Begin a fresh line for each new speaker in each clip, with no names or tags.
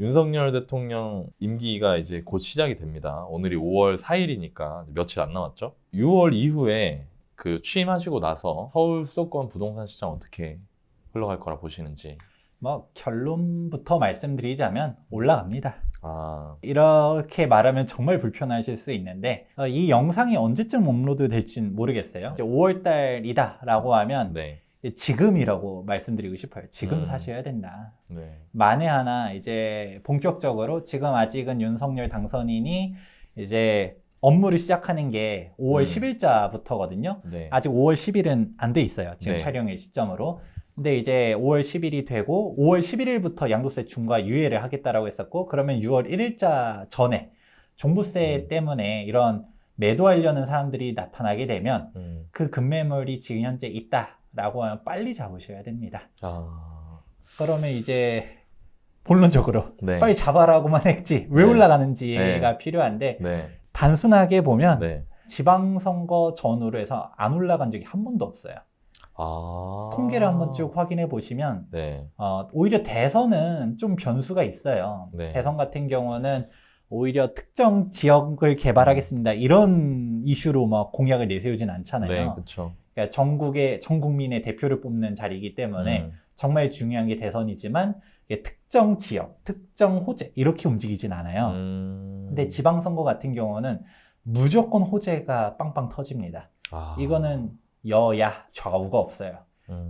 윤석열 대통령 임기가 이제 곧 시작이 됩니다. 오늘이 5월 4일이니까 며칠 안 남았죠. 6월 이후에 그 취임하시고 나서 서울 수도권 부동산 시장 어떻게 흘러갈 거라 보시는지.
뭐 결론부터 말씀드리자면 올라갑니다.
아,
이렇게 말하면 정말 불편하실 수 있는데 이 영상이 언제쯤 업로드 될지는 모르겠어요. 5월 달이다 라고 하면
네.
지금이라고 말씀드리고 싶어요. 지금 사셔야 된다.
네.
만에 하나 이제 본격적으로 지금 아직은 윤석열 당선인이 이제 업무를 시작하는 게 5월 10일자부터거든요.
네.
아직 5월 10일은 안 돼 있어요. 지금
네.
촬영일 시점으로. 근데 이제 5월 10일이 되고 5월 11일부터 양도세 중과 유예를 하겠다라고 했었고, 그러면 6월 1일자 전에 종부세 때문에 이런 매도하려는 사람들이 나타나게 되면 그 급매물이 지금 현재 있다라고 하면 빨리 잡으셔야 됩니다.
아,
그러면 이제 본론적으로
네.
빨리 잡아라고만 했지 왜
네.
올라가는지가
네.
필요한데,
네.
단순하게 보면
네.
지방선거 전후로 해서 안 올라간 적이 한 번도 없어요.
아.
통계를 한번 쭉 확인해 보시면
네.
오히려 대선은 좀 변수가 있어요.
네.
대선 같은 경우는 오히려 특정 지역을 개발하겠습니다 이런 이슈로 막 공약을 내세우진 않잖아요.
네, 그렇죠.
그러니까 전 국민의 대표를 뽑는 자리이기 때문에 정말 중요한 게 대선이지만 이게 특정 지역, 특정 호재 이렇게 움직이진 않아요. 근데 지방선거 같은 경우는 무조건 호재가 빵빵 터집니다.
아.
이거는 여야 좌우가 없어요.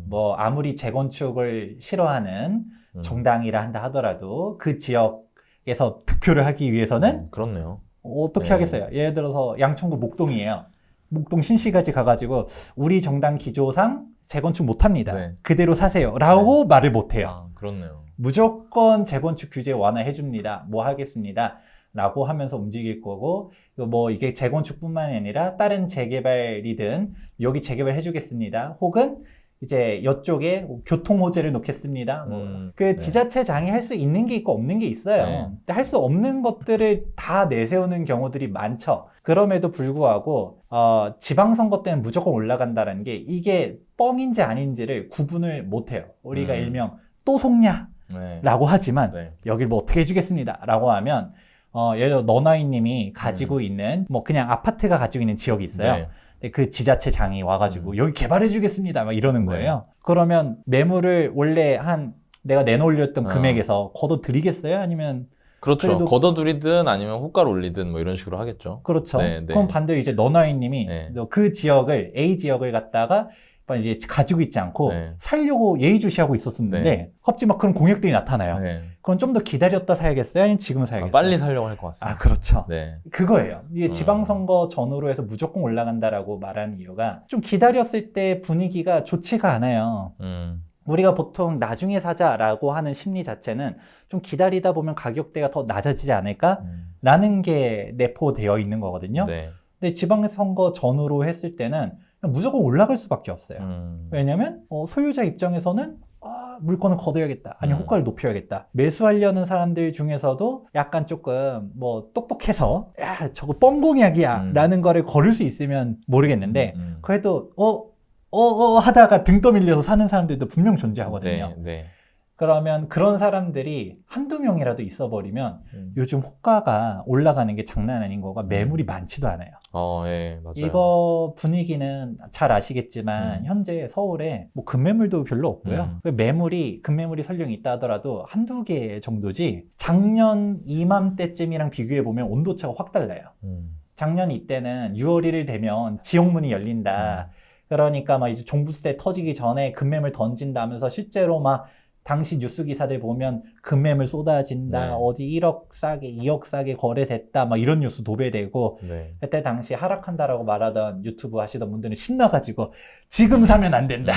뭐 아무리 재건축을 싫어하는 정당이라 한다 하더라도 그 지역에서 득표를 하기 위해서는
그렇네요.
어떻게
네.
하겠어요? 예를 들어서 양천구 목동이에요. 목동 신시가지 가가지고 우리 정당 기조상 재건축 못합니다.
네.
그대로 사세요 라고 말을 못해요.
아, 그렇네요.
무조건 재건축 규제 완화해줍니다. 뭐 하겠습니다 라고 하면서 움직일 거고, 뭐 이게 재건축뿐만 아니라 다른 재개발이든 여기 재개발 해주겠습니다, 혹은 이제 이쪽에 교통 호재를 놓겠습니다. 그
네.
지자체장이 할 수 있는 게 있고 없는 게 있어요.
네.
근데 할 수 없는 것들을 다 내세우는 경우들이 많죠. 그럼에도 불구하고 지방선거 때는 무조건 올라간다는 게 이게 뻥인지 아닌지를 구분을 못해요. 우리가 일명 또 속냐?
네.
라고 하지만
네.
여길 뭐 어떻게 해주겠습니다 라고 하면 예를 들어 너나이님이 가지고 있는 뭐 그냥 아파트가 가지고 있는 지역이 있어요.
네.
근데 그 지자체장이 와가지고 여기 개발해 주겠습니다 막 이러는
네.
거예요. 그러면 매물을 원래 내가 내놓으렸던
어.
금액에서 걷어 드리겠어요? 아니면
그렇죠.
그래도-
걷어들이든 아니면 호가를 올리든 뭐 이런 식으로 하겠죠.
그렇죠.
네, 네.
그럼 반대로 이제 너나이님이
네.
그 지역을 A 지역을 갖다가 이제 가지고 있지 않고
네.
살려고 예의주시하고 있었는데
네.
갑자기 막 그런 공약들이 나타나요.
네.
그건 좀 더 기다렸다 사야겠어요? 아니면 지금 사야겠어요?
빨리 살려고 할 것 같습니다.
아, 그렇죠.
네.
그거예요. 이게 지방선거 전후로 해서 무조건 올라간다라고 말하는 이유가 좀 기다렸을 때 분위기가 좋지가 않아요. 우리가 보통 나중에 사자라고 하는 심리 자체는 좀 기다리다 보면 가격대가 더 낮아지지 않을까라는 게 내포되어 있는 거거든요.
네.
근데 지방선거 전후로 했을 때는 그냥 무조건 올라갈 수밖에 없어요. 왜냐면 소유자 입장에서는 물건을 걷어야겠다, 아니면 호가를 높여야겠다. 매수하려는 사람들 중에서도 약간 조금 뭐 똑똑해서 야 저거 뻥공약이야 라는 거를 걸을 수 있으면 모르겠는데, 그래도 하다가 등 떠밀려서 사는 사람들도 분명 존재하거든요.
네. 네.
그러면 그런 사람들이 한두 명이라도 있어버리면 요즘 호가가 올라가는 게 장난 아닌 거가 매물이 많지도 않아요.
예, 맞아요.
이거 분위기는 잘 아시겠지만 현재 서울에 뭐 급매물도 별로 없고요. 급매물이 설령 있다 하더라도 한두 개 정도지, 작년 이맘때쯤이랑 비교해 보면 온도차가 확 달라요. 작년 이때는 6월 1일 되면 지옥문이 열린다. 그러니까 막 이제 종부세 터지기 전에 급매물 던진다면서 실제로 막 당시 뉴스 기사들 보면 급매물 쏟아진다,
네.
어디 1억 싸게 2억 싸게 거래됐다 막 이런 뉴스 도배되고,
네.
그때 당시 하락한다라고 말하던 유튜브 하시던 분들은 신나가지고 지금 사면 안 된다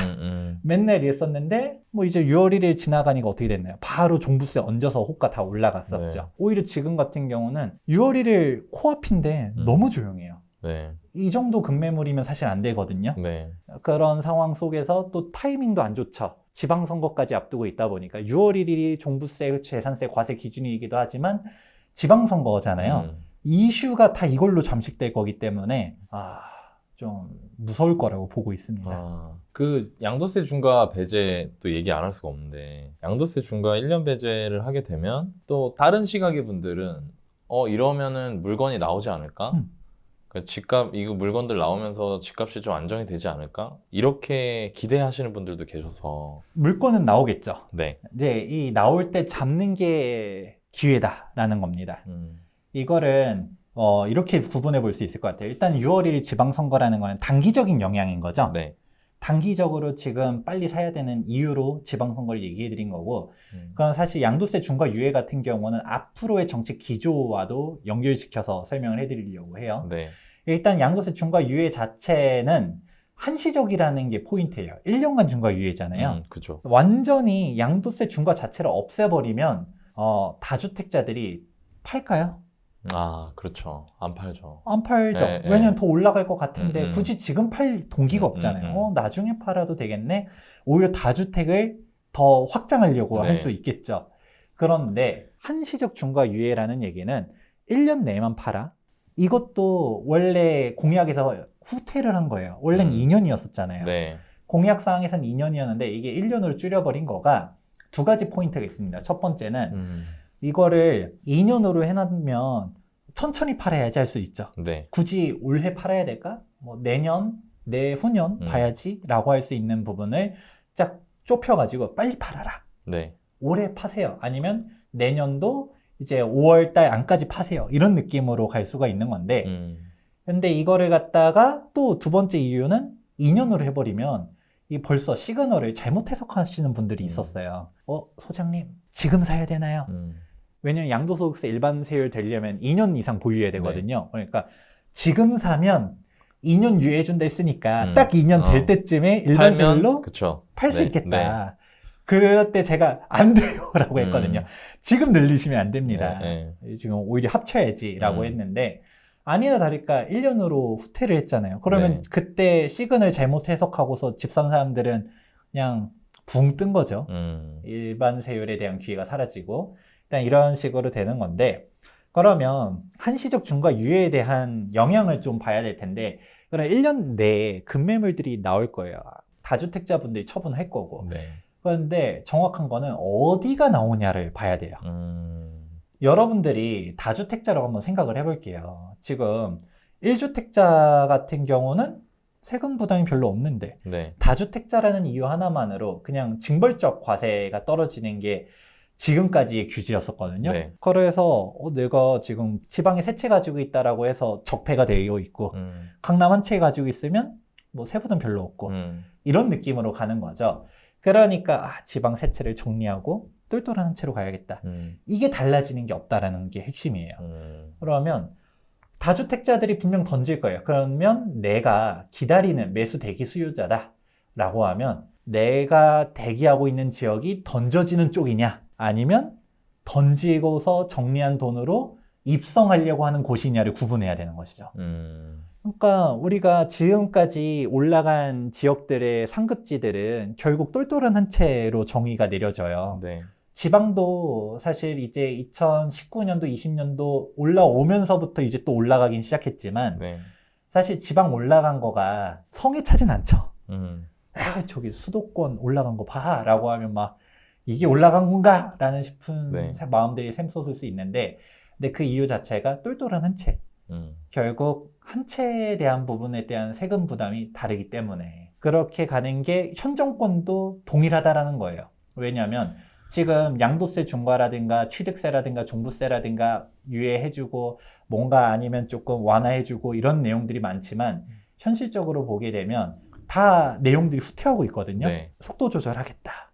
맨날 이랬었는데, 뭐 이제 6월 1일 지나가니까 어떻게 됐나요? 바로 종부세 얹어서 호가 다 올라갔었죠.
네.
오히려 지금 같은 경우는 6월 1일 코앞인데 너무 조용해요.
네.
이 정도 급매물이면 사실 안 되거든요.
네.
그런 상황 속에서 또 타이밍도 안 좋죠. 지방선거까지 앞두고 있다 보니까 6월 1일이 종부세, 재산세, 과세 기준이기도 하지만 지방선거잖아요. 이슈가 다 이걸로 잠식될 거기 때문에 좀 무서울 거라고 보고 있습니다.
그 양도세 중과 배제 또 얘기 안 할 수가 없는데 양도세 중과 1년 배제를 하게 되면 또 다른 시각의 분들은 이러면은 물건이 나오지 않을까? 그러니까 집값 이거 물건들 나오면서 집값이 좀 안정이 되지 않을까? 이렇게 기대하시는 분들도 계셔서
물건은 나오겠죠.
네.
이제 이 나올 때 잡는 게 기회다라는 겁니다. 이거는 이렇게 구분해 볼 수 있을 것 같아요. 일단 6월 1일 지방선거라는 건 단기적인 영향인 거죠.
네.
단기적으로 지금 빨리 사야 되는 이유로 지방선거를 얘기해 드린 거고, 그럼 사실 양도세 중과 유예 같은 경우는 앞으로의 정책 기조와도 연결시켜서 설명을 해 드리려고 해요.
네.
일단 양도세 중과 유예 자체는 한시적이라는 게 포인트예요. 1년간 중과 유예잖아요.
그죠.
완전히 양도세 중과 자체를 없애버리면 다주택자들이 팔까요?
그렇죠. 안 팔죠.
안 팔죠.
예, 예.
왜냐면 더 올라갈 것 같은데 굳이 지금 팔 동기가
음,
없잖아요. 나중에 팔아도 되겠네. 오히려 다주택을 더 확장하려고
네.
할 수 있겠죠. 그런데 한시적 중과 유예라는 얘기는 1년 내만 팔아. 이것도 원래 공약에서 후퇴를 한 거예요. 원래는 2년이었었잖아요.
네.
공약사항에서는 2년이었는데 이게 1년으로 줄여버린 거가 두 가지 포인트가 있습니다. 첫 번째는 이거를 2년으로 해놓으면 천천히 팔아야지 할 수 있죠.
네.
굳이 올해 팔아야 될까? 뭐 내년, 내후년 봐야지 라고 할 수 있는 부분을 쫙 좁혀가지고 빨리 팔아라.
네.
올해 파세요. 아니면 내년도 이제 5월 달 안까지 파세요. 이런 느낌으로 갈 수가 있는 건데 근데 이거를 갖다가 또 두 번째 이유는 2년으로 해버리면 이 벌써 시그널을 잘못 해석하시는 분들이 있었어요. 소장님 지금 사야 되나요? 왜냐면 양도소득세 일반세율 되려면 2년 이상 보유해야 되거든요. 그러니까 지금 사면 2년 유예해준다 했으니까 딱 2년 될 때쯤에 일반세율로 팔 수 있겠다. 그럴 때 제가 안 돼요 라고 했거든요. 지금 늘리시면 안 됩니다. 지금 오히려 합쳐야지 라고 했는데 아니나 다를까 1년으로 후퇴를 했잖아요. 그러면 그때 시그널 잘못 해석하고서 집 산 사람들은 그냥 붕 뜬 거죠. 일반세율에 대한 기회가 사라지고 일단 이런 식으로 되는 건데 그러면 한시적 중과 유예에 대한 영향을 좀 봐야 될 텐데 그럼 1년 내에 급매물들이 나올 거예요. 다주택자분들이 처분할 거고 그런데 정확한 거는 어디가 나오냐를 봐야 돼요. 여러분들이 다주택자라고 한번 생각을 해볼게요. 지금 1주택자 같은 경우는 세금 부담이 별로 없는데 다주택자라는 이유 하나만으로 그냥 징벌적 과세가 떨어지는 게 지금까지의 규제였었거든요. 그래서 내가 지금 지방에 세 채 가지고 있다라고 해서 적폐가 되어 있고 강남 한 채 가지고 있으면 뭐 세부담 별로 없고 이런 느낌으로 가는 거죠. 그러니까 지방 세 채를 정리하고 똘똘한 한 채로 가야겠다. 이게 달라지는 게 없다라는 게 핵심이에요. 그러면 다주택자들이 분명 던질 거예요. 그러면 내가 기다리는 매수 대기 수요자다 라고 하면 내가 대기하고 있는 지역이 던져지는 쪽이냐 아니면 던지고서 정리한 돈으로 입성하려고 하는 곳이냐를 구분해야 되는 것이죠. 그러니까 우리가 지금까지 올라간 지역들의 상급지들은 결국 똘똘한 한 채로 정의가 내려져요. 지방도 사실 이제 2019년도, 20년도 올라오면서부터 이제 또 올라가긴 시작했지만 사실 지방 올라간 거가 성에 차진 않죠. 저기 수도권 올라간 거 봐 라고 하면 막 이게 올라간 건가? 라는 싶은 마음들이 샘솟을 수 있는데 근데 그 이유 자체가 똘똘한 한 채. 결국 한 채에 대한 부분에 대한 세금 부담이 다르기 때문에 그렇게 가는 게 현 정권도 동일하다라는 거예요. 왜냐하면 지금 양도세 중과라든가 취득세라든가 종부세라든가 유예해주고 뭔가 아니면 조금 완화해주고 이런 내용들이 많지만 현실적으로 보게 되면 다 내용들이 후퇴하고 있거든요. 속도 조절하겠다.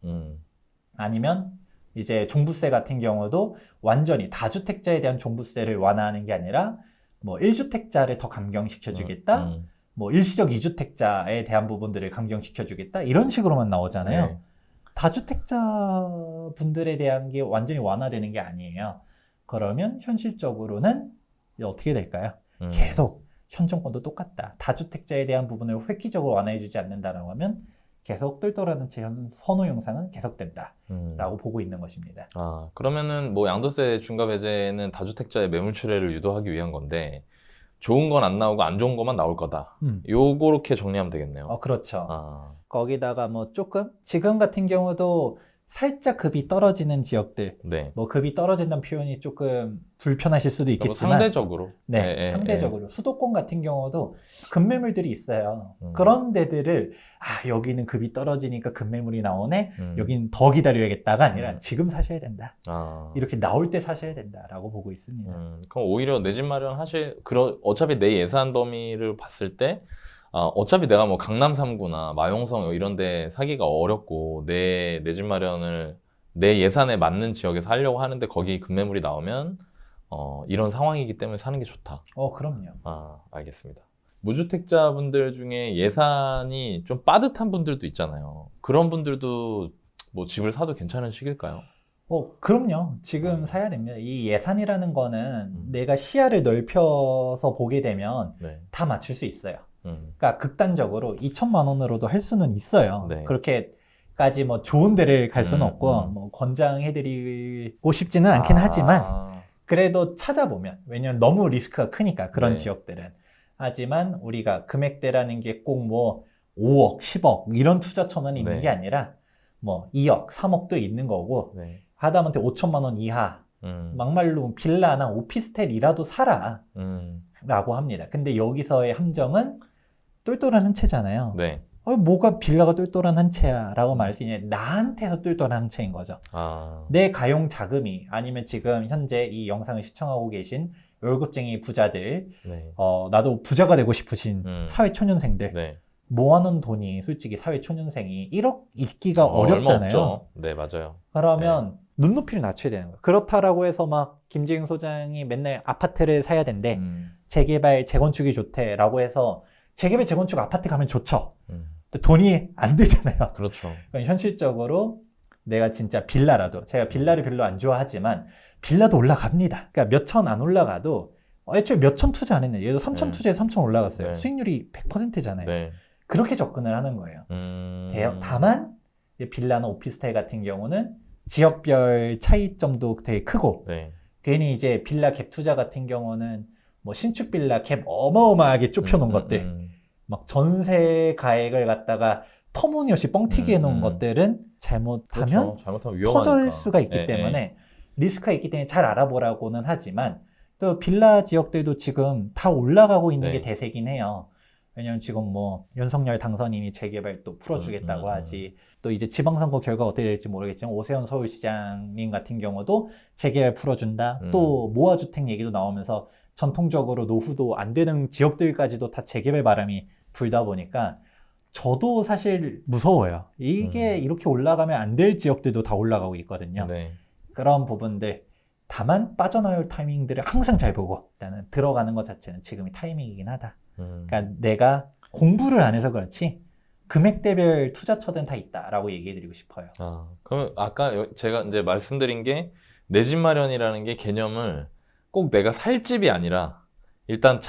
아니면 이제 종부세 같은 경우도 완전히 다주택자에 대한 종부세를 완화하는 게 아니라 뭐 1주택자를 더 감경시켜주겠다. 뭐 일시적 2주택자에 대한 부분들을 감경시켜주겠다. 이런 식으로만 나오잖아요. 다주택자 분들에 대한 게 완전히 완화되는 게 아니에요. 그러면 현실적으로는 어떻게 될까요? 계속 현 정권도 똑같다. 다주택자에 대한 부분을 획기적으로 완화해주지 않는다라고 하면 계속 똘똘하는 채 선호 영상은 계속된다 라고 보고 있는 것입니다.
그러면은 뭐 양도세 중과 배제는 다주택자의 매물출회를 유도하기 위한 건데 좋은 건 안 나오고 안 좋은 것만 나올 거다. 요렇게 정리하면 되겠네요.
그렇죠.
아,
거기다가 뭐 조금 지금 같은 경우도 살짝 급이 떨어지는 지역들,
네.
뭐 급이 떨어진다는 표현이 조금 불편하실 수도
뭐
있겠지만
상대적으로.
네,
예,
상대적으로 수도권 같은 경우도 급매물들이 있어요.
음.
그런 데들을 여기는 급이 떨어지니까 급매물이 나오네.
음.
여긴 더 기다려야겠다가 아니라
음.
지금 사셔야 된다.
아.
이렇게 나올 때 사셔야 된다라고 보고 있습니다.
그럼 오히려 내 집 마련 어차피 내 예산 범위를 봤을 때, 어차피 내가 뭐 강남 3구나 마용성 이런 데 사기가 어렵고, 내 집 마련을 내 예산에 맞는 지역에서 하려고 하는데 거기 급매물이 나오면, 이런 상황이기 때문에 사는 게 좋다.
그럼요.
알겠습니다. 무주택자분들 중에 예산이 좀 빠듯한 분들도 있잖아요. 그런 분들도 뭐 집을 사도 괜찮은 시기일까요?
그럼요. 지금 사야 됩니다. 이 예산이라는 거는 내가 시야를 넓혀서 보게 되면
네.
다 맞출 수 있어요.
음.
그러니까 극단적으로 2천만 원으로도 할 수는 있어요.
네.
그렇게까지 뭐 좋은 데를 갈 수는 없고 뭐 권장해드리고 싶지는 않긴 하지만 그래도 찾아보면 왜냐면 너무 리스크가 크니까 그런
네.
지역들은. 하지만 우리가 금액대라는 게 꼭 뭐 5억, 10억 이런 투자 천원이 있는
네.
게 아니라 뭐 2억, 3억도 있는 거고
네.
하다못해 5천만 원 이하 막말로 빌라나 오피스텔이라도 사라 라고 합니다. 근데 여기서의 함정은 똘똘한 한 채잖아요.
네.
뭐가 빌라가 똘똘한 한 채야 라고 말할 수 있냐. 나한테서 똘똘한 한 채인 거죠. 내 가용 자금이 아니면 지금 현재 이 영상을 시청하고 계신 월급쟁이 부자들,
네.
나도 부자가 되고 싶으신 사회초년생들,
네.
모아놓은 돈이 솔직히 사회초년생이 1억 있기가 어렵잖아요.
얼마 없죠. 네, 맞아요.
그러면 눈높이를 낮춰야 되는 거예요. 그렇다라고 해서 막 김재경 소장이 맨날 아파트를 사야 된대. 재개발, 재건축이 좋대라고 해서 재개발, 재건축 아파트 가면 좋죠. 근데 돈이 안 되잖아요.
그렇죠.
그러니까 현실적으로 내가 진짜 빌라라도, 제가 빌라를 별로 안 좋아하지만 빌라도 올라갑니다. 그러니까 몇 천 안 올라가도 애초에 몇 천 투자 안 했네. 얘도 3천 투자에 3천 올라갔어요.
네.
수익률이 100%잖아요.
네.
그렇게 접근을 하는 거예요. 다만 빌라나 오피스텔 같은 경우는 지역별 차이점도 되게 크고
네.
괜히 이제 빌라 갭 투자 같은 경우는 뭐 신축 빌라 갭 어마어마하게 좁혀놓은 것들 막 전세 가액을 갖다가 터무니없이 뻥튀기 해놓은 것들은 잘못하면
그렇죠. 잘못하면 위험하니까.
터질 수가 있기 때문에 리스크가 있기 때문에 잘 알아보라고는 하지만 또 빌라 지역들도 지금 다 올라가고 있는 게 대세긴 해요. 왜냐면 지금 뭐 윤석열 당선인이 재개발 또 풀어주겠다고 하지. 또 이제 지방선거 결과 어떻게 될지 모르겠지만 오세훈 서울시장님 같은 경우도 재개발 풀어준다. 또 모아주택 얘기도 나오면서 전통적으로 노후도 안 되는 지역들까지도 다 재개발 바람이 불다 보니까 저도 사실 무서워요. 이게 이렇게 올라가면 안 될 지역들도 다 올라가고 있거든요.
네.
그런 부분들. 다만 빠져나올 타이밍들을 항상 잘 보고 일단은 들어가는 것 자체는 지금이 타이밍이긴 하다. 그러니까 내가 공부를 안 해서 그렇지 금액대별 투자처들은 다 있다라고 얘기해드리고 싶어요.
그러면 아까 제가 이제 말씀드린 게 내 집 마련이라는 게 개념을 꼭 내가 살 집이 아니라 일단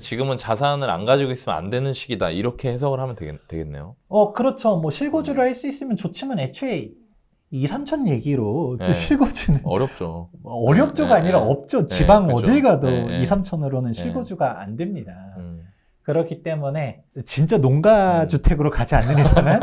지금은 자산을 안 가지고 있으면 안 되는 시기다 이렇게 해석을 하면 되겠네요.
그렇죠. 뭐 실거주를 할 수 있으면 좋지만 애초에 2, 3천 얘기로 그 실거주는
어렵죠.
어렵죠가 아니라 없죠. 지방
그렇죠.
어딜 가도 2, 3천으로는 실거주가 안 됩니다. 그렇기 때문에 진짜 농가 주택으로 가지 않는 이상은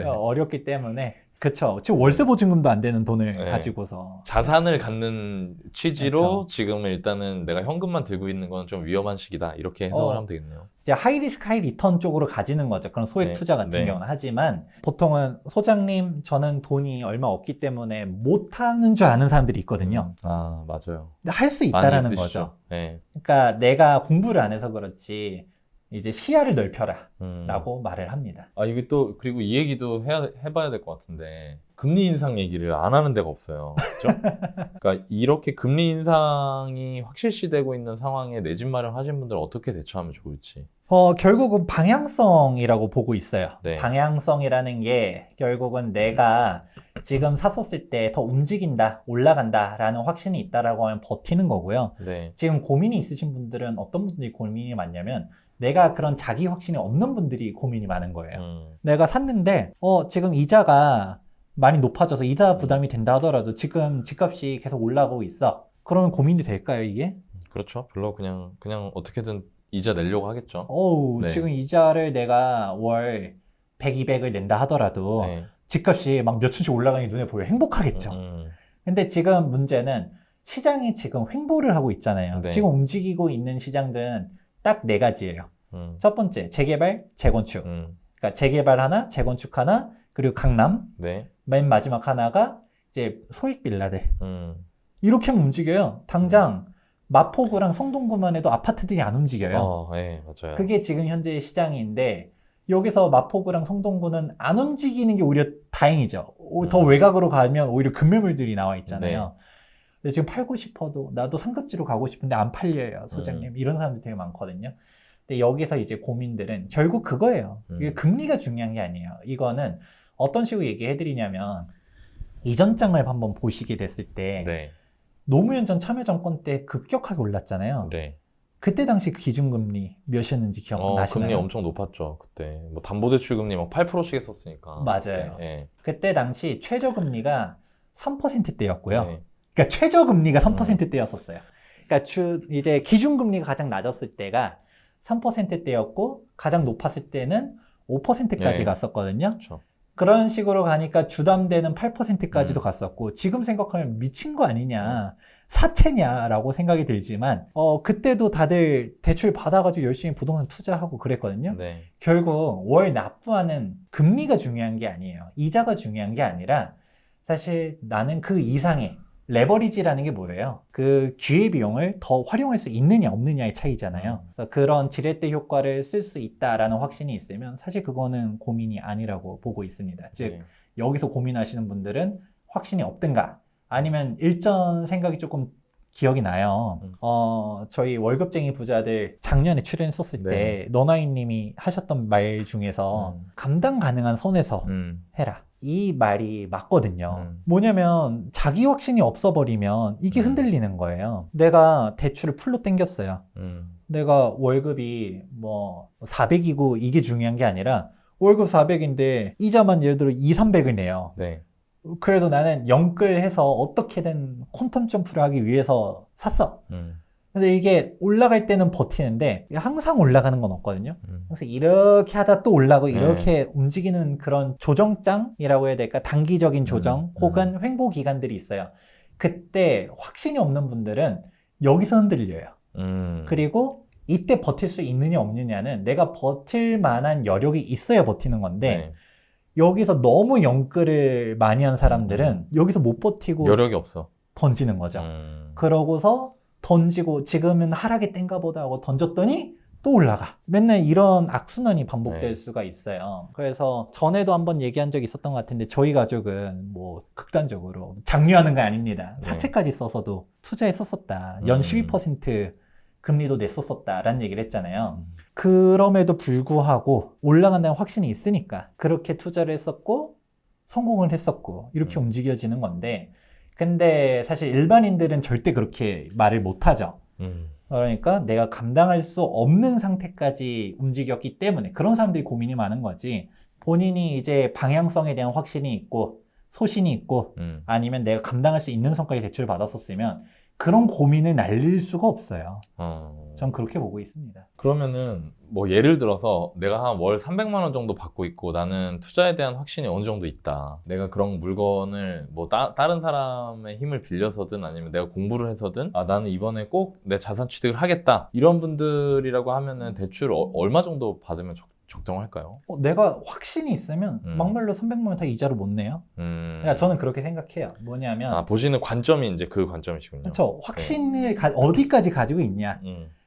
어렵기 때문에 그렇죠. 지금 월세 보증금도 안 되는 돈을 가지고서
자산을 갖는 취지로
그렇죠.
지금은 일단은 내가 현금만 들고 있는 건 좀 위험한 시기다 이렇게 해석을 하면 되겠네요.
이제 하이 리스크 하이 리턴 쪽으로 가지는 거죠. 그런 소액 투자 같은 경우는. 하지만 보통은 소장님 저는 돈이 얼마 없기 때문에 못 하는 줄 아는 사람들이 있거든요.
맞아요.
할 수 있다라는 거죠. 그러니까 내가 공부를 안 해서 그렇지 이제 시야를 넓혀라 라고 말을 합니다.
이게 또 그리고 이 얘기도 해봐야 될 것 같은데 금리 인상 얘기를 안 하는 데가 없어요. 그렇죠? 그러니까 이렇게 금리 인상이 확실시되고 있는 상황에 내 집 마련 하신 분들 어떻게 대처하면 좋을지.
결국은 방향성이라고 보고 있어요.
네.
방향성이라는 게 결국은 내가 지금 샀었을 때 더 움직인다, 올라간다 라는 확신이 있다라고 하면 버티는 거고요.
네.
지금 고민이 있으신 분들은 어떤 분들이 고민이 많냐면 내가 그런 자기 확신이 없는 분들이 고민이 많은 거예요. 내가 샀는데 지금 이자가 많이 높아져서 이자 부담이 된다 하더라도 지금 집값이 계속 올라가고 있어. 그러면 고민이 될까요, 이게?
그렇죠. 별로 그냥 어떻게든 이자 내려고 하겠죠.
어우,
네.
지금 이자를 내가 월 100, 200을 낸다 하더라도
네.
집값이 막 몇천씩 올라가는 게 눈에 보여 행복하겠죠. 근데 지금 문제는 시장이 지금 횡보를 하고 있잖아요.
네.
지금 움직이고 있는 시장들은 딱 네 가지예요. 첫 번째, 재개발, 재건축. 그러니까 재개발 하나, 재건축 하나, 그리고 강남.
네.
맨 마지막 하나가 이제 소액 빌라들.
음.
이렇게만 움직여요. 당장 마포구랑 성동구만 해도 아파트들이 안 움직여요.
네, 맞아요.
그게 지금 현재의 시장인데 여기서 마포구랑 성동구는 안 움직이는 게 오히려 다행이죠. 더 외곽으로 가면 오히려 급매물들이 나와 있잖아요. 근데 지금 팔고 싶어도 나도 상급지로 가고 싶은데 안 팔려요, 소장님. 이런 사람들 되게 많거든요. 근데 여기서 이제 고민들은 결국 그거예요. 이게 금리가 중요한 게 아니에요. 이거는 어떤 식으로 얘기해드리냐면 이전 장을 한번 보시게 됐을 때
네.
노무현 전 참여정권 때 급격하게 올랐잖아요.
네.
그때 당시 기준금리 몇이었는지 기억나시나요?
금리 엄청 높았죠. 그때 뭐 담보대출 금리 막 8%씩 했었으니까.
맞아요.
네.
그때 당시 최저금리가 3%대였고요.
네.
그러니까 최저금리가 3%대였었어요. 그러니까 이제 기준금리가 가장 낮았을 때가 3%대였고 가장 높았을 때는 5%까지
네.
갔었거든요.
그렇죠.
그런 식으로 가니까 주담대는 8%까지도 갔었고 지금 생각하면 미친 거 아니냐 사채냐라고 생각이 들지만 그때도 다들 대출 받아가지고 열심히 부동산 투자하고 그랬거든요.
네.
결국 월 납부하는 금리가 중요한 게 아니에요. 이자가 중요한 게 아니라 사실 나는 그 이상의 레버리지라는 게 뭐예요? 그 기회비용을 더 활용할 수 있느냐 없느냐의 차이잖아요. 그래서 그런 지렛대 효과를 쓸 수 있다라는 확신이 있으면 사실 그거는 고민이 아니라고 보고 있습니다. 즉
네.
여기서 고민하시는 분들은 확신이 없든가 아니면 일전 생각이 조금 기억이 나요. 저희 월급쟁이 부자들 작년에 출연했었을
네.
때 너나이님이 하셨던 말 중에서 감당 가능한 선에서 해라. 이 말이 맞거든요. 뭐냐면 자기 확신이 없어버리면 이게 흔들리는 거예요. 내가 대출을 풀로 땡겼어요. 내가 월급이 뭐 400이고 이게 중요한 게 아니라 월급 400인데 이자만 예를 들어 2, 300을 내요.
네.
그래도 나는 영끌해서 어떻게든 퀀텀 점프를 하기 위해서 샀어. 근데 이게 올라갈 때는 버티는데 항상 올라가는 건 없거든요. 그래서 이렇게 하다 또 올라가고 이렇게 움직이는 그런 조정장이라고 해야 될까? 단기적인 조정 혹은 횡보 기간들이 있어요. 그때 확신이 없는 분들은 여기서 흔들려요. 그리고 이때 버틸 수 있느냐 없느냐는 내가 버틸 만한 여력이 있어야 버티는 건데
네.
여기서 너무 영끌을 많이 한 사람들은 여기서 못 버티고
여력이 없어.
던지는 거죠. 그러고서 던지고 지금은 하락이 땐가 보다 하고 던졌더니 또 올라가. 맨날 이런 악순환이 반복될
네.
수가 있어요. 그래서 전에도 한번 얘기한 적이 있었던 것 같은데 저희 가족은 뭐 극단적으로 장려하는 거 아닙니다.
네.
사채까지 써서도 투자했었었다. 연 12% 금리도 냈었었다라는 얘기를 했잖아요. 그럼에도 불구하고 올라간다는 확신이 있으니까 그렇게 투자를 했었고 성공을 했었고 이렇게 움직여지는 건데 근데 사실 일반인들은 절대 그렇게 말을 못하죠. 그러니까 내가 감당할 수 없는 상태까지 움직였기 때문에 그런 사람들이 고민이 많은 거지 본인이 이제 방향성에 대한 확신이 있고 소신이 있고 아니면 내가 감당할 수 있는 성과의 대출을 받았었으면 그런 고민을 날릴 수가 없어요. 전 그렇게 보고 있습니다.
그러면은 뭐 예를 들어서 내가 한 월 300만 원 정도 받고 있고 나는 투자에 대한 확신이 어느 정도 있다. 내가 그런 물건을 뭐 다른 사람의 힘을 빌려서든 아니면 내가 공부를 해서든 나는 이번에 꼭 내 자산 취득을 하겠다. 이런 분들이라고 하면은 대출 얼마 정도 받으면 적정할까요?
내가 확신이 있으면 막말로 300만 원 다 이자로 못 내요. 그러니까 저는 그렇게 생각해요. 뭐냐면
보시는 관점이 이제 그 관점이시군요.
그렇죠. 확신을 어디까지 가지고 있냐.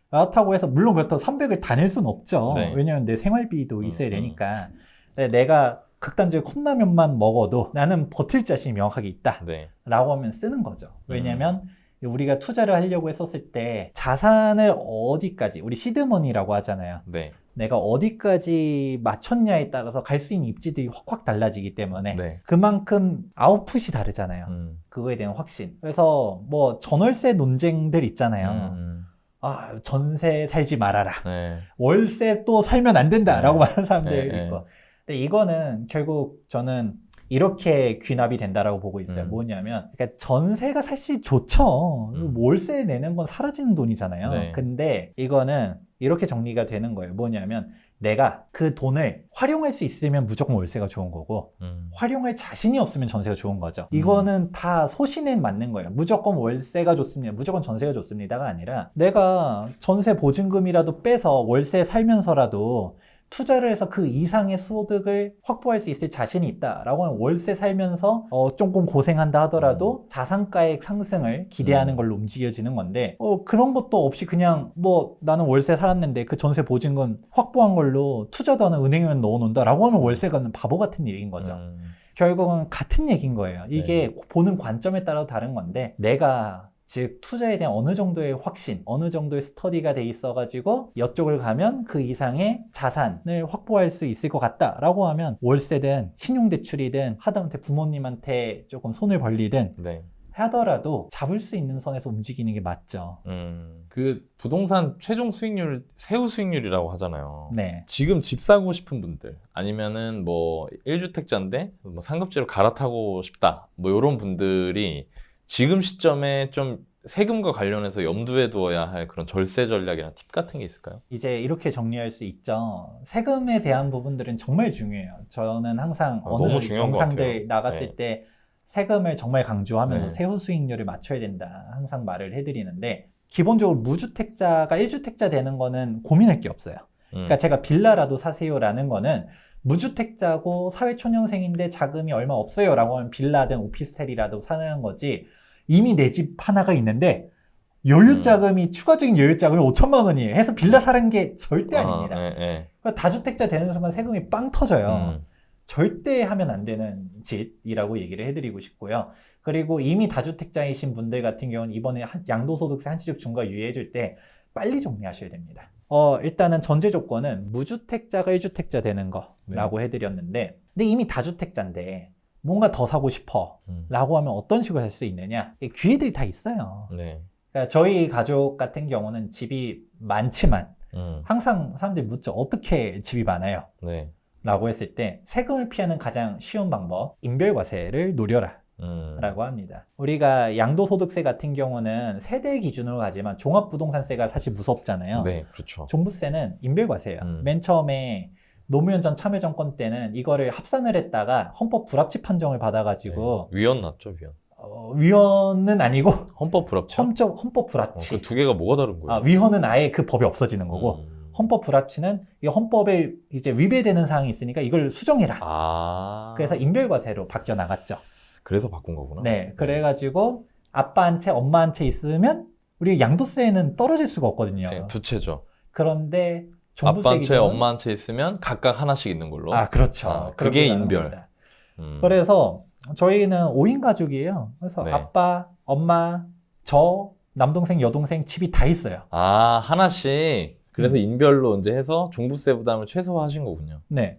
그렇다고 해서 물론 그렇다고 300을 다 낼 수는 없죠.
네.
왜냐하면 내 생활비도 있어야 되니까. 근데 내가 극단적으로 컵라면만 먹어도 나는 버틸 자신이 명확하게 있다.
네.
라고 하면 쓰는 거죠. 왜냐하면 우리가 투자를 하려고 했었을 때 자산을 어디까지 우리 시드머니라고 하잖아요.
네.
내가 어디까지 맞췄냐에 따라서 갈 수 있는 입지들이 확확 달라지기 때문에
네.
그만큼 아웃풋이 다르잖아요. 그거에 대한 확신. 그래서 뭐 전월세 논쟁들 있잖아요. 전세 살지 말아라.
네.
월세 또 살면 안 된다라고 말하는 사람들
네.
있고. 근데 이거는 결국 저는 이렇게 귀납이 된다라고 보고 있어요.
음.
뭐냐면 그러니까 전세가 사실 좋죠. 월세 내는 건 사라지는 돈이잖아요.
네.
근데 이거는 이렇게 정리가 되는 거예요. 뭐냐면 내가 그 돈을 활용할 수 있으면 무조건 월세가 좋은 거고 활용할 자신이 없으면 전세가 좋은 거죠. 이거는 다 소신에 맞는 거예요. 무조건 월세가 좋습니다. 무조건 전세가 좋습니다가 아니라 내가 전세 보증금이라도 빼서 월세 살면서라도 투자를 해서 그 이상의 소득을 확보할 수 있을 자신이 있다라고 하면 월세 살면서 조금 고생한다 하더라도 자산가액 상승을 기대하는 걸로 움직여지는 건데 그런 것도 없이 그냥 뭐 나는 월세 살았는데 그 전세 보증금 확보한 걸로 투자도 하는 은행에만 넣어놓는다라고 하면 월세가 바보 같은 일인 거죠. 결국은 같은 얘기인 거예요. 이게 보는 관점에 따라 다른 건데 내가 즉 투자에 대한 어느 정도의 확신, 어느 정도의 스터디가 돼 있어가지고 이쪽을 가면 그 이상의 자산을 확보할 수 있을 것 같다라고 하면 월세든 신용대출이든 하다못해 부모님한테 조금 손을 벌리든
네.
하더라도 잡을 수 있는 선에서 움직이는 게 맞죠.
그 부동산 최종 수익률, 세후 수익률이라고 하잖아요.
네.
지금 집 사고 싶은 분들 아니면은 뭐 1주택자인데 뭐 상급지로 갈아타고 싶다 뭐 이런 분들이 지금 시점에 좀 세금과 관련해서 염두에 두어야 할 그런 절세 전략이나 팁 같은 게 있을까요?
이제 이렇게 정리할 수 있죠. 세금에 대한 부분들은 정말 중요해요. 저는 항상 어느
너무 중요한 것
영상들
같아요.
나갔을
네.
때 세금을 정말 강조하면서
네.
세후 수익률을 맞춰야 된다 항상 말을 해드리는데 기본적으로 무주택자가 1주택자 되는 거는 고민할 게 없어요. 그러니까 제가 빌라라도 사세요라는 거는 무주택자고 사회초년생인데 자금이 얼마 없어요 라고 하면 빌라든 오피스텔이라도 사는 거지 이미 내 집 하나가 있는데 여유자금이 추가적인 여유자금이 5천만 원이에요 해서 빌라 사는 게 절대 아닙니다. 그러니까 다주택자 되는 순간 세금이 빵 터져요. 절대 하면 안 되는 짓이라고 얘기를 해드리고 싶고요. 그리고 이미 다주택자이신 분들 같은 경우는 이번에 양도소득세 한시적 중과 유예해줄 때 빨리 정리하셔야 됩니다. 일단은 전제 조건은 무주택자가 1주택자 되는 거라고 해드렸는데 근데 이미 다주택자인데 뭔가 더 사고 싶어 라고 하면 어떤 식으로 할 수 있느냐 기회들이 다 있어요.
네.
그러니까 저희 가족 같은 경우는 집이 많지만 항상 사람들이 묻죠. 어떻게 집이 많아요?
네.
라고 했을 때 세금을 피하는 가장 쉬운 방법 인별과세를 노려라 라고 합니다. 우리가 양도소득세 같은 경우는 세대 기준으로 가지만 종합부동산세가 사실 무섭잖아요.
네, 그렇죠.
종부세는 인별과세예요. 맨 처음에 노무현 전 참여정권 때는 이거를 합산을 했다가 헌법 불합치 판정을 받아가지고
위헌 났죠, 위헌.
위헌은 아니고
헌법 불합치.
헌법 불합치.
그 두 개가 뭐가 다른 거예요?
위헌은 아예 그 법이 없어지는 거고 헌법 불합치는 이 헌법에 이제 위배되는 사항이 있으니까 이걸 수정해라. 그래서 인별과세로 바뀌어 나갔죠.
그래서 바꾼 거구나.
네, 그래가지고 아빠 한 채, 엄마 한 채 있으면 우리 양도세는 떨어질 수가 없거든요.
네, 두 채죠.
그런데
아빠 한 채, 엄마 한 채 있으면 각각 하나씩 있는 걸로.
그렇죠.
그게 인별.
그래서 저희는 5인 가족이에요. 그래서
네.
아빠, 엄마, 저, 남동생, 여동생 집이 다 있어요.
하나씩. 그래서 인별로 이제 해서 종부세 부담을 최소화하신 거군요.
네.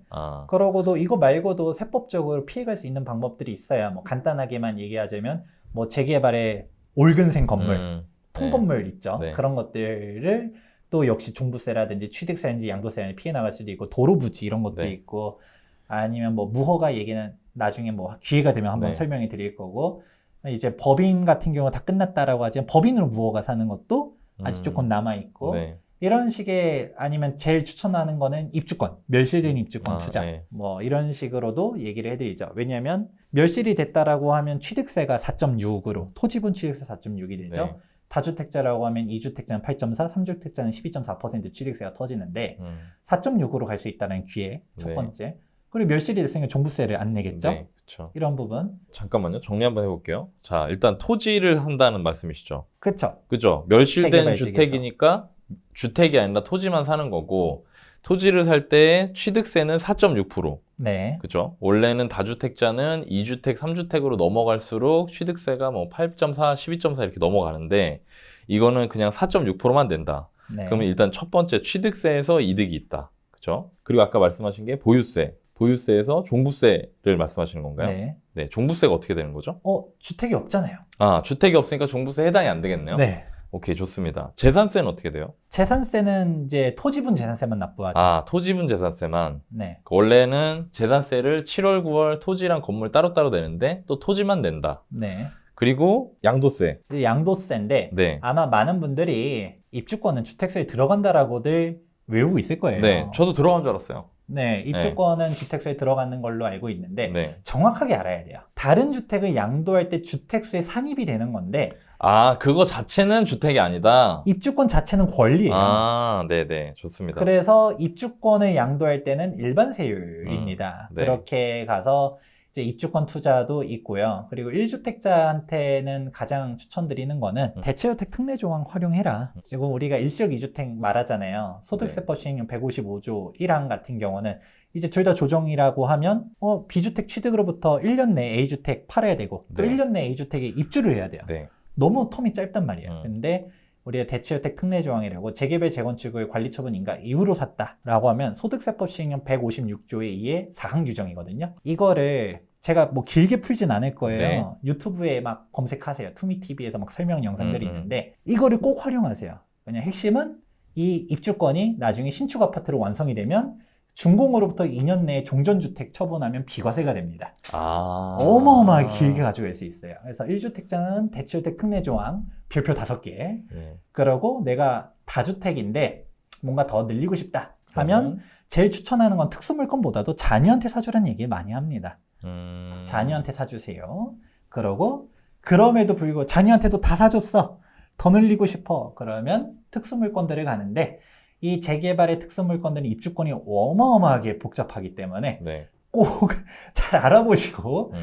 그러고도 이거 말고도 세법적으로 피해갈 수 있는 방법들이 있어요. 뭐 간단하게만 얘기하자면 뭐 재개발의 올근생 건물, 통건물 있죠.
네.
그런 것들을 또 역시 종부세라든지 취득세라든지 양도세라든지 피해 나갈 수도 있고 도로 부지 이런 것도
네.
있고 아니면 뭐 무허가 얘기는 나중에 뭐 기회가 되면 한번
네.
설명해 드릴 거고 이제 법인 같은 경우 다 끝났다라고 하지만 법인으로 무허가 사는 것도 아직 조금 남아 있고
네.
이런 식의 아니면 제일 추천하는 거는 입주권, 멸실된 입주권 투자
네.
뭐 이런 식으로도 얘기를 해드리죠. 왜냐하면 멸실이 됐다라고 하면 취득세가 4.6으로 토지분 취득세 4.6이 되죠.
네.
다주택자라고 하면 2주택자는 8.4, 3주택자는 12.4% 취득세가 터지는데 4.6으로 갈 수 있다는 기회 첫
네.
번째. 그리고 멸실이 됐으니까 종부세를 안 내겠죠.
네, 그렇죠.
이런 부분.
잠깐만요. 정리 한번 해볼게요. 자, 일단 토지를 한다는 말씀이시죠.
그렇죠.
그죠? 멸실된
재개발직에서.
주택이니까 주택이 아니라 토지만 사는 거고 토지를 살 때 취득세는 4.6%.
네.
그죠? 원래는 다주택자는 2주택, 3주택으로 넘어갈수록 취득세가 뭐 8.4, 12.4 이렇게 넘어가는데 이거는 그냥 4.6%만 낸다.
네.
그러면 일단 첫 번째 취득세에서 이득이 있다. 그죠? 그리고 아까 말씀하신 게 보유세. 보유세에서 종부세를 말씀하시는 건가요?
네.
네, 종부세가 어떻게 되는 거죠?
주택이 없잖아요.
주택이 없으니까 종부세 해당이 안 되겠네요.
네.
오케이, 좋습니다. 재산세는 어떻게 돼요?
재산세는 이제 토지분 재산세만 납부하죠.
아, 토지분 재산세만.
네.
원래는 재산세를 7월, 9월 토지랑 건물 따로따로 내는데 또 토지만 낸다.
네.
그리고 양도세.
이제 양도세인데
네.
아마 많은 분들이 입주권은 주택수에 들어간다라고들 외우고 있을 거예요.
네, 저도 들어간 줄 알았어요.
네, 입주권은 주택수에 들어가는 걸로 알고 있는데
네.
정확하게 알아야 돼요. 다른 주택을 양도할 때 주택수에 산입이 되는 건데
아, 그거 자체는 주택이 아니다.
입주권 자체는 권리예요.
아, 네네. 좋습니다.
그래서 입주권을 양도할 때는 일반 세율입니다.
네.
그렇게 가서 이제 입주권 투자도 있고요. 그리고 1주택자한테는 가장 추천드리는 거는 대체주택 특례조항 활용해라. 지금 우리가 일시적 2주택 말하잖아요. 소득세법 시행령 155조 1항 같은 경우는 이제 둘 다 조정이라고 하면 B주택 취득으로부터 1년 내에 A주택 팔아야 되고 또
네.
1년 내에 A주택에 입주를 해야 돼요.
네.
너무 텀이 짧단 말이에요. 근데 우리가 대체주택 특례조항이라고 재개발 재건축을 관리처분 인가 이후로 샀다라고 하면 소득세법 시행령 156조에 의해 사항 규정이거든요. 이거를 제가 뭐 길게 풀진 않을 거예요. 유튜브에 막 검색하세요. 투미TV에서 막 설명 영상들이 있는데 이거를 꼭 활용하세요. 그냥 핵심은 이 입주권이 나중에 신축 아파트로 완성이 되면 준공으로부터 2년 내에 종전주택 처분하면 비과세가 됩니다.
아.
어마어마하게 길게 가져갈 수 있어요. 그래서 1주택자는 대체주택 특례조항 별표 5개.
네.
그러고 내가 다주택인데 뭔가 더 늘리고 싶다 하면 제일 추천하는 건 특수물건보다도 자녀한테 사주라는 얘기 많이 합니다. 자녀한테 사주세요. 그러고 그럼에도 불구하고 자녀한테도 다 사줬어. 더 늘리고 싶어. 그러면 특수물건들을 가는데 이 재개발의 특수물건들은 입주권이 어마어마하게 복잡하기 때문에
네.
꼭 잘 알아보시고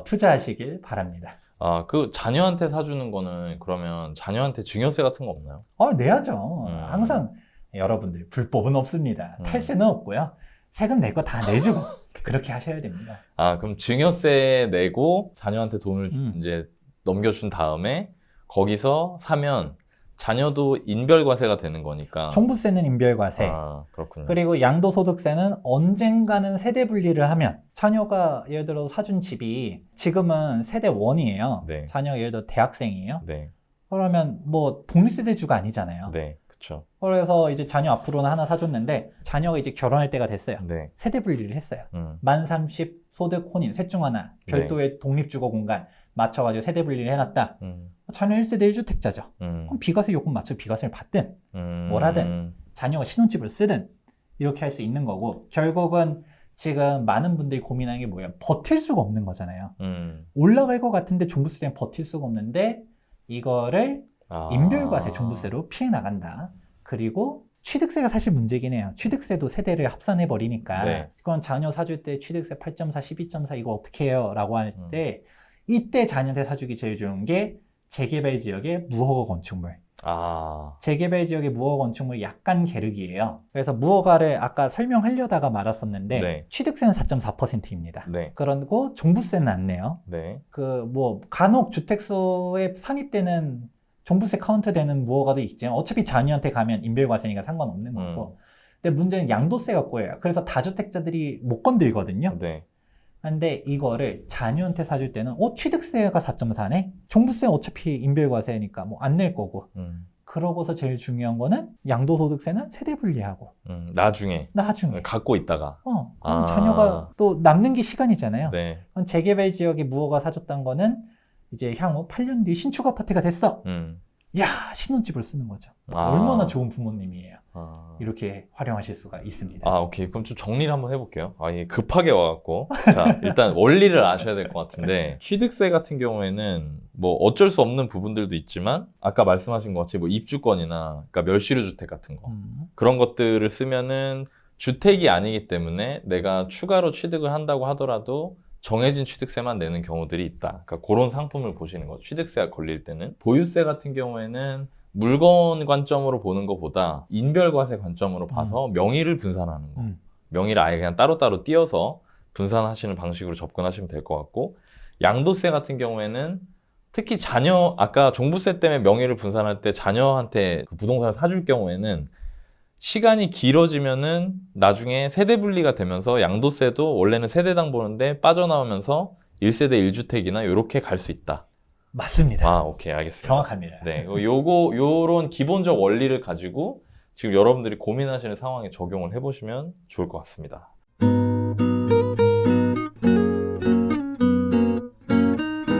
투자하시길 바랍니다.
아, 그 자녀한테 사주는 거는 그러면 자녀한테 증여세 같은 거 없나요?
내야죠. 항상 여러분들 불법은 없습니다. 탈세는 없고요. 세금 낼 거 다 내주고 그렇게 하셔야 됩니다.
아, 그럼 증여세 내고 자녀한테 돈을 이제 넘겨준 다음에 거기서 사면 자녀도 인별과세가 되는 거니까.
종부세는 인별과세.
아, 그렇군요.
그리고 양도소득세는 언젠가는 세대 분리를 하면 자녀가 예를 들어 사준 집이 지금은 세대 1이에요.
네.
자녀가 예를 들어 대학생이에요.
네.
그러면 뭐 독립세대주가 아니잖아요.
네. 그렇죠.
그래서 이제 자녀 앞으로는 하나 사줬는데 자녀가 이제 결혼할 때가 됐어요.
네.
세대 분리를 했어요. 만 30 소득 혼인 셋 중 하나 별도의 독립주거 공간 맞춰가지고 세대 분리를 해놨다. 자녀 1세대 1주택자죠. 그럼 비과세 요금 맞춰 비과세를 받든 뭘 하든 자녀가 신혼집을 쓰든 이렇게 할 수 있는 거고 결국은 지금 많은 분들이 고민하는 게 뭐예요? 버틸 수가 없는 거잖아요. 올라갈 것 같은데 종부세는 버틸 수가 없는데 이거를 인별과세 종부세로 피해 나간다. 그리고 취득세가 사실 문제긴 해요. 취득세도 세대를 합산해 버리니까
네.
그건 자녀 사줄 때 취득세 8.4, 12.4 이거 어떻게 해요? 라고 할 때 이때 자녀한테 사주기 제일 좋은 게 재개발 지역의 무허가 건축물. 재개발 지역의 무허가 건축물 약간 게르기예요. 그래서 무허가를 아까 설명하려다가 말았었는데
네.
취득세는 4.4%입니다.
네.
그리고 종부세는 안 내요.
네.
간혹 주택수에 산입되는 종부세 카운트 되는 무허가도 있지만 어차피 자녀한테 가면 인별과세니까 상관없는 거고. 근데 문제는 양도세가 꼬여요. 그래서 다주택자들이 못 건들거든요.
네.
근데 이거를 자녀한테 사줄 때는 취득세가 4.4네? 종부세는 어차피 인별과세니까 뭐 안 낼 거고. 그러고서 제일 중요한 거는 양도소득세는 세대 분리하고.
나중에 갖고 있다가.
그럼 자녀가 또 남는 게 시간이잖아요.
네.
그럼 재개발 지역에 무허가 사줬던 거는 이제 향후 8년 뒤 신축 아파트가 됐어. 야, 신혼집을 쓰는 거죠. 얼마나 좋은 부모님이에요. 이렇게 활용하실 수가 있습니다.
오케이. 그럼 좀 정리를 한번 해볼게요. 이게 급하게 와갖고. 자, 일단 원리를 아셔야 될 것 같은데, 취득세 같은 경우에는 뭐 어쩔 수 없는 부분들도 있지만, 아까 말씀하신 것 같이 뭐 입주권이나, 그러니까 멸실의 주택 같은 거. 그런 것들을 쓰면은 주택이 아니기 때문에 내가 추가로 취득을 한다고 하더라도 정해진 취득세만 내는 경우들이 있다. 그러니까 그런 상품을 보시는 거죠. 취득세가 걸릴 때는. 보유세 같은 경우에는 물건 관점으로 보는 것보다 인별과세 관점으로 봐서 명의를 분산하는 거. 명의를 아예 그냥 따로따로 띄어서 분산하시는 방식으로 접근하시면 될 것 같고, 양도세 같은 경우에는 특히 아까 종부세 때문에 명의를 분산할 때 자녀한테 그 부동산을 사줄 경우에는 시간이 길어지면은 나중에 세대 분리가 되면서 양도세도 원래는 세대당 보는데 빠져나오면서 1세대 1주택이나 이렇게 갈 수 있다.
맞습니다.
아, 오케이, 알겠습니다.
정확합니다.
네, 요런 기본적 원리를 가지고 지금 여러분들이 고민하시는 상황에 적용을 해보시면 좋을 것 같습니다.